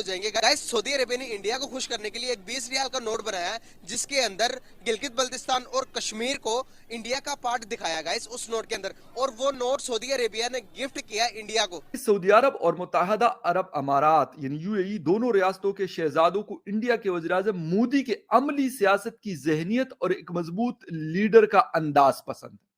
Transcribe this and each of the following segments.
हो जाएंगे guys. Saudi Arabia ने इंडिया को खुश करने के लिए एक 20 रियाल का नोट बनाया है, जिसके अंदर गिलगित बल्तिस्तान और कश्मीर को इंडिया का पार्ट दिखाया गाइस उस नोट के अंदर, और वो नोट सऊदी अरेबिया ने गिफ्ट किया इंडिया को। सऊदी अरब और मुत्तहदा अरब अमारात यानी यूएई दोनों रियासतों के शहजादों को इंडिया के वज़ीर-ए-आज़म मोदी के अमली सियासत की ज़हनियत और एक मजबूत लीडर का अंदाज पसंद है।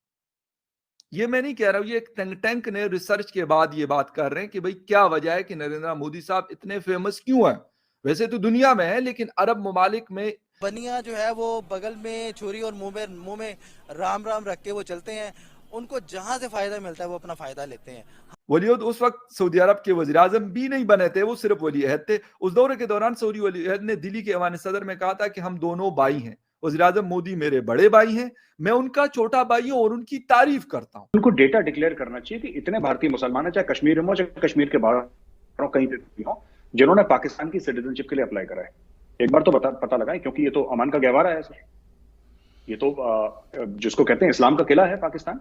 ये मैं नहीं कह रहा हूं, ये एक थिंक टैंक ने रिसर्च के बाद ये बात कर रहे हैं कि भाई क्या वजह है कि नरेंद्र मोदी साहब इतने फेमस क्यों हैं। वैसे तो दुनिया में है, लेकिन अरब ममालिक में बनिया जो है वो बगल में छुरी और मुंह में राम राम रख के वो चलते हैं। उनको जहां से फायदा मिलता है वो अपना फायदा लेते हैं। वलीअहद उस वक्त सऊदी अरब के वज़ीर आज़म भी नहीं बने थे, वो सिर्फ वली अहद थे। उस दौरे के दौरान सऊदी वली अहद ने दिल्ली के ऐवान सदर में कहा था कि हम दोनों भाई हैं, वज़ीर आज़म मोदी मेरे बड़े भाई हैं, मैं उनका छोटा भाई हूं और उनकी तारीफ करता हूं। उनको डेटा डिक्लेयर करना चाहिए कि इतने भारतीय मुसलमान हैं, चाहे कश्मीर में हो चाहे कश्मीर के बाहर हो, कहीं पे भी हो, जिन्होंने पाकिस्तान की सिटीजनशिप के लिए अप्लाई करा है। एक बार तो पता लगाएं, क्योंकि ये तो अमान का गहवारा है सर। ये तो जिसको कहते हैं इस्लाम का किला है पाकिस्तान।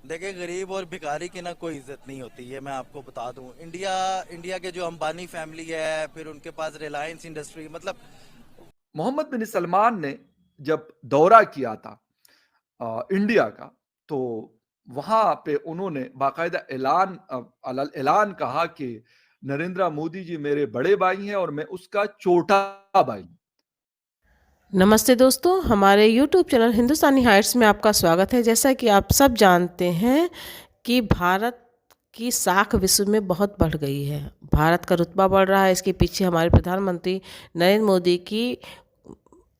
देखिए, गरीब और भिखारी की ना कोई इज्जत नहीं होती है। मैं आपको बता दूं, इंडिया के जो अंबानी फैमिली है, फिर उनके पास रिलायंस इंडस्ट्री, मतलब मोहम्मद बिन सलमान ने जब दौरा किया था इंडिया का, तो वहां पे उन्होंने बाकायदा ऐलान कहा कि नरेंद्र मोदी जी मेरे बड़े भाई हैं और मैं उसका छोटा भाई। नमस्ते दोस्तों, हमारे YouTube चैनल हिंदुस्तानी हाइट्स में आपका स्वागत है। जैसा कि आप सब जानते हैं कि भारत की साख विश्व में बहुत बढ़ गई है। भारत का रुतबा बढ़ रहा है। इसके पीछे हमारे प्रधानमंत्री नरेंद्र मोदी की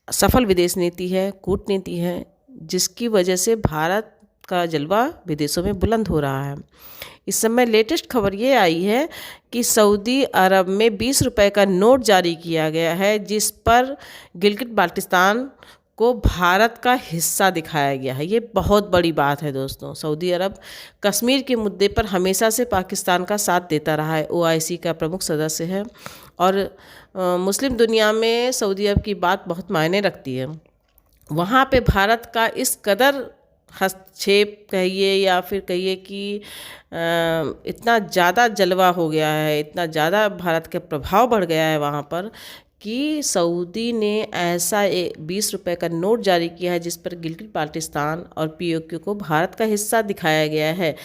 सफल विदेश नीति है, कूटनीति है, जिसकी वजह से भारत का जलवा विदेशों में बुलंद हो रहा है। इस समय लेटेस्ट खबर ये आई है कि सऊदी अरब में 20 रुपए का नोट जारी किया गया है, जिस पर गिलगित बाल्टिस्तान को भारत का हिस्सा दिखाया गया है। ये बहुत बड़ी बात है दोस्तों। सऊदी अरब कश्मीर के मुद्दे पर हमेशा से पाकिस्तान का साथ देता रहा है, OIC का प्रमुख सदस्य है, और मुस्लिम दुनिया में सऊदी अरब की बात बहुत मायने रखती है। वहाँ पे भारत का इस कदर हस्तक्षेप कहिए या फिर कहिए कि इतना ज़्यादा जलवा हो गया है, इतना ज़्यादा भारत के प्रभाव बढ़ गया है वहाँ पर, कि सऊदी ने ऐसा 20 रुपए का नोट जारी किया है जिस पर गिलगित बाल्टिस्तान और POK को भारत का हिस्सा दिखाया गया है।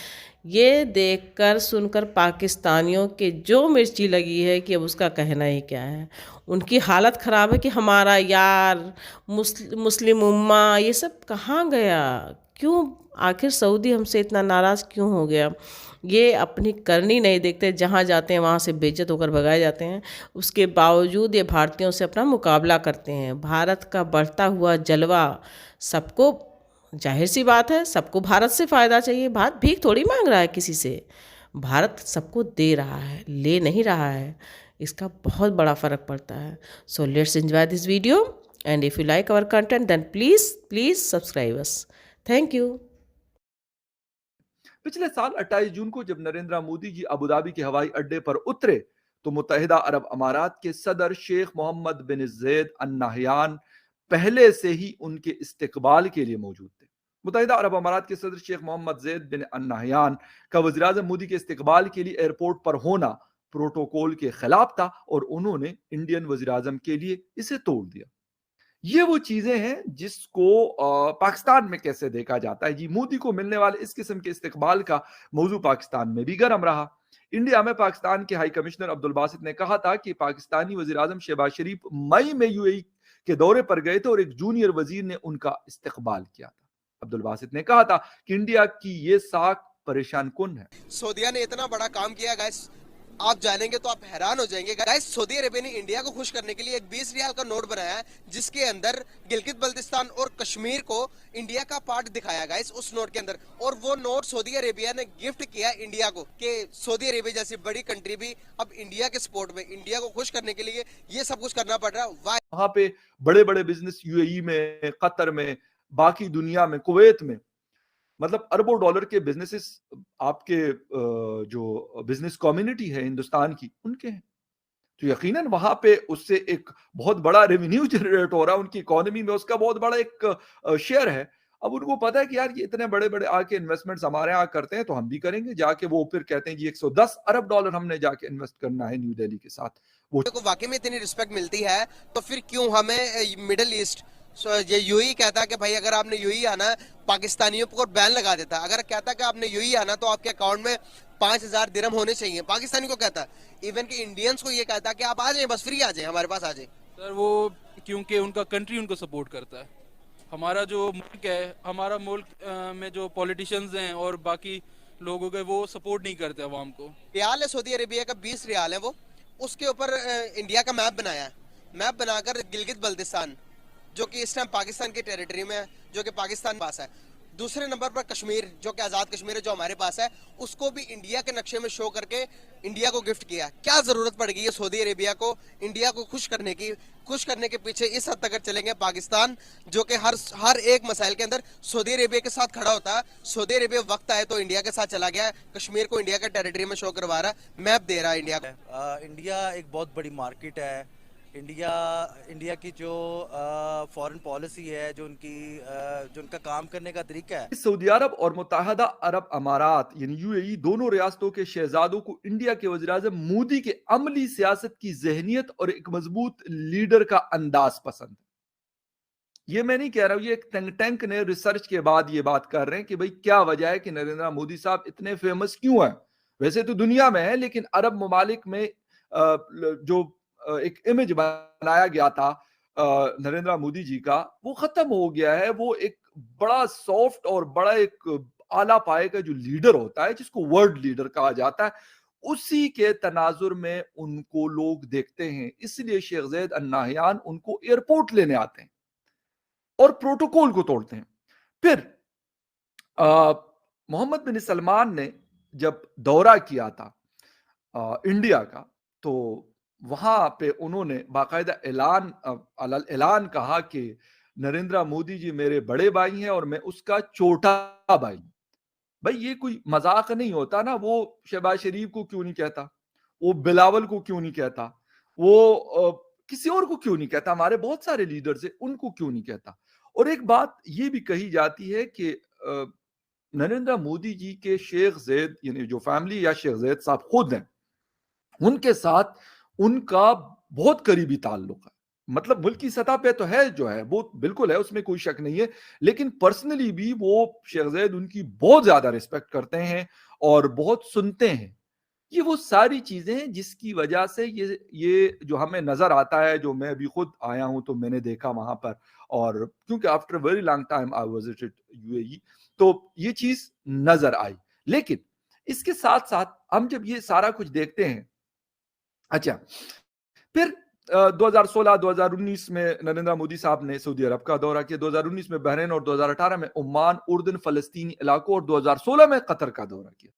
ये देखकर सुनकर पाकिस्तानियों के जो मिर्ची लगी है कि अब उसका कहना ही क्या है। उनकी हालत ख़राब है कि हमारा यार मुस्लिम उम्मा ये सब कहाँ गया, क्यों आखिर सऊदी हमसे इतना नाराज़ क्यों हो गया। ये अपनी करनी नहीं देखते, जहाँ जाते हैं वहाँ से बेइज्जत होकर भगाए जाते हैं। उसके बावजूद ये भारतीयों से अपना मुकाबला करते हैं। भारत का बढ़ता हुआ जलवा सबको, जाहिर सी बात है, सबको भारत से फ़ायदा चाहिए। भारत भीख थोड़ी मांग रहा है किसी से, भारत सबको दे रहा है, ले नहीं रहा है। इसका बहुत बड़ा फ़र्क पड़ता है। So let's enjoy this video, and if you like our content then please subscribe us. Thank you. पिछले साल 28 जून को जब नरेंद्र मोदी जी अबू धाबी के हवाई अड्डे पर उतरे, तो मुत्तहिदा अरब अमारात के सदर शेख मोहम्मद बिन ज़ायद अल नहयान पहले से ही उनके इस्तकबाल के लिए मौजूद थे। मुत्तहिदा अरब अमारात के सदर शेख मोहम्मद ज़ायद बिन अल नहयान का वज़ीर आज़म मोदी के इस्तकबाल के लिए एयरपोर्ट पर होना प्रोटोकॉल के खिलाफ था, और उन्होंने इंडियन वज़ीर आज़म के लिए इसे तोड़ दिया। ये वो चीजें हैं जिसको पाकिस्तान में कैसे देखा जाता है। जी, मोदी को मिलने वाले इस किस्म के इस्तकबाल का मौजू पाकिस्तान में भी गर्म रहा। इंडिया में पाकिस्तान के हाई कमिश्नर अब्दुल बासित ने कहा था कि पाकिस्तानी वजीर आजम शहबाज शरीफ मई में UAE के दौरे पर गए थे और एक जूनियर वजीर ने उनका इस्तकबाल किया था। अब्दुल बासित ने कहा था कि इंडिया की ये साख परेशान कुन है। सऊदिया ने इतना बड़ा काम किया गाइस, आप जानेंगे तो आप हैरान हो जाएंगे गाइस। सऊदी अरेबिया ने इंडिया को खुश करने के लिए एक 20 रियाल का नोट बनाया है, जिसके अंदर गिलगित बल्तिस्तान और कश्मीर को इंडिया का पार्ट दिखाया गाइस उस नोट के अंदर, और वो नोट सऊदी अरेबिया ने गिफ्ट किया इंडिया को, कि सऊदी अरेबिया जैसी बड़ी कंट्री भी अब इंडिया के सपोर्ट में, इंडिया को खुश करने के लिए ये सब कुछ करना पड़ रहा है। वहां पे बड़े बड़े बिजनेस UAE में, कतर में, बाकी दुनिया में, कुवैत में, मतलब अरबों डॉलर के बिजनेसेस आपके जो बिजनेस कम्युनिटी है हिंदुस्तान की, उनके हैं। तो यकीनन वहां पे उससे एक बहुत बड़ा रेवेन्यू जनरेट हो रहा है, उनकी इकोनॉमी में उसका बहुत बड़ा एक शेयर है। अब उनको पता है कि यार ये इतने बड़े बड़े आके इन्वेस्टमेंट्स हमारे यहाँ करते हैं तो हम भी करेंगे जाके। वो फिर कहते हैं जी 110 अरब डॉलर हमने जाके इन्वेस्ट करना है न्यू दिल्ली के साथ। वो को वाकई में इतनी रिस्पेक्ट मिलती है तो फिर क्यों हमें मिडिल ईस्ट ये यूएई कहता है कि भाई अगर आपने यूएई आना है, पाकिस्तानियों पर बैन लगा देता है। अगर कहता है कि आपने यूएई आना तो आपके अकाउंट में 5,000 दिरहम होने चाहिए, पाकिस्तानी को कहता है। इवन कि इंडियंस को ये कहता है कि आप आ जाए, बस फ्री आ जाए, हमारे पास आ जाए। सर वो क्योंकि उनका कंट्री उनको सपोर्ट करता है। हमारा जो मुल्क है, हमारा मुल्क में जो पॉलिटिशियंस हैं और बाकी लोग हो गए वो सपोर्ट नहीं करते अवाम को। रियाल है सऊदी अरेबिया का 20 रियाल है, वो उसके ऊपर इंडिया का मैप बनाया है। मैप बनाकर गिलगित बल्तिस्तान जो कि इस टाइम पाकिस्तान की टेरिटरी में है, जो कि पाकिस्तान पास है। दूसरे नंबर पर कश्मीर जो कि आज़ाद कश्मीर है जो हमारे पास है, उसको भी इंडिया के नक्शे में शो करके इंडिया को गिफ्ट किया। क्या जरूरत पड़ गई है सऊदी अरेबिया को इंडिया को खुश करने की? खुश करने के पीछे इस हद तक अगर चलेंगे, पाकिस्तान जो कि हर एक मसाइल के अंदर सऊदी अरेबिया के साथ खड़ा होता है, सऊदी अरेबिया वक्त आए तो इंडिया के साथ चला गया। कश्मीर को इंडिया का टेरिटरी में शो करवा रहा है, मैप दे रहा है इंडिया को। इंडिया एक बहुत बड़ी मार्केट है। इंडिया की जो फॉरेन पॉलिसी है, जो उनका काम करने का तरीका है। सऊदी अरब और मुत्तहदा अरब अमारात यानी यूएई दोनों रियासतों के शहजादों को इंडिया के वज़ीर-ए-आज़म मोदी के अमली सियासत की ज़हनियत और एक मजबूत लीडर का अंदाज पसंद है। ये मैं नहीं कह रहा हूं, ये एक थिंक टैंक ने रिसर्च के बाद ये बात कर रहे हैं कि भाई क्या वजह है कि नरेंद्र मोदी साहब इतने फेमस क्यों हैं। वैसे तो दुनिया में है, लेकिन अरब ममालिक में जो एक इमेज बनाया गया था नरेंद्र मोदी जी का, वो खत्म हो गया है। वो एक बड़ा सॉफ्ट और बड़ा एक आला पाए का जो लीडर होता है, जिसको वर्ल्ड लीडर कहा जाता है, उसी के तनाजुर में उनको लोग देखते हैं। इसलिए शेख ज़ैद अल नाहयान उनको एयरपोर्ट लेने आते हैं और प्रोटोकॉल को तोड़ते हैं। फिर मोहम्मद बिन सलमान ने जब दौरा किया था इंडिया का, तो वहां पे उन्होंने बाकायदा ऐलान कहा कि नरेंद्र मोदी जी मेरे बड़े भाई हैं और मैं उसका छोटा भाई। भाई ये कोई मजाक नहीं होता ना। वो शहबाज शरीफ को क्यों नहीं कहता, वो बिलावल को क्यों नहीं कहता, वो किसी और को क्यों नहीं कहता, हमारे बहुत सारे लीडर्स हैं उनको क्यों नहीं कहता। और एक बात ये भी कही जाती है कि नरेंद्र मोदी जी के शेख ज़ैद यानी जो फैमिली या शेख ज़ैद साहब खुद हैं, उनके साथ उनका बहुत करीबी ताल्लुक है। मतलब मुल्क की सतह पे तो है, जो है वो बिल्कुल है, उसमें कोई शक नहीं है, लेकिन पर्सनली भी वो शेख ज़ैद उनकी बहुत ज्यादा रिस्पेक्ट करते हैं और बहुत सुनते हैं। ये वो सारी चीजें हैं जिसकी वजह से ये जो हमें नजर आता है, जो मैं अभी खुद आया हूं तो मैंने देखा वहां पर, और क्योंकि after very long time I visited UAE, तो ये चीज नजर आई। लेकिन इसके साथ साथ हम जब ये सारा कुछ देखते हैं, अच्छा फिर 2016-2019 में नरेंद्र मोदी साहब ने सऊदी अरब का दौरा किया, 2019 में बहरीन और 2018 में ओमान, उर्दन, फलस्तीनी इलाकों और 2016 में कतर का दौरा किया।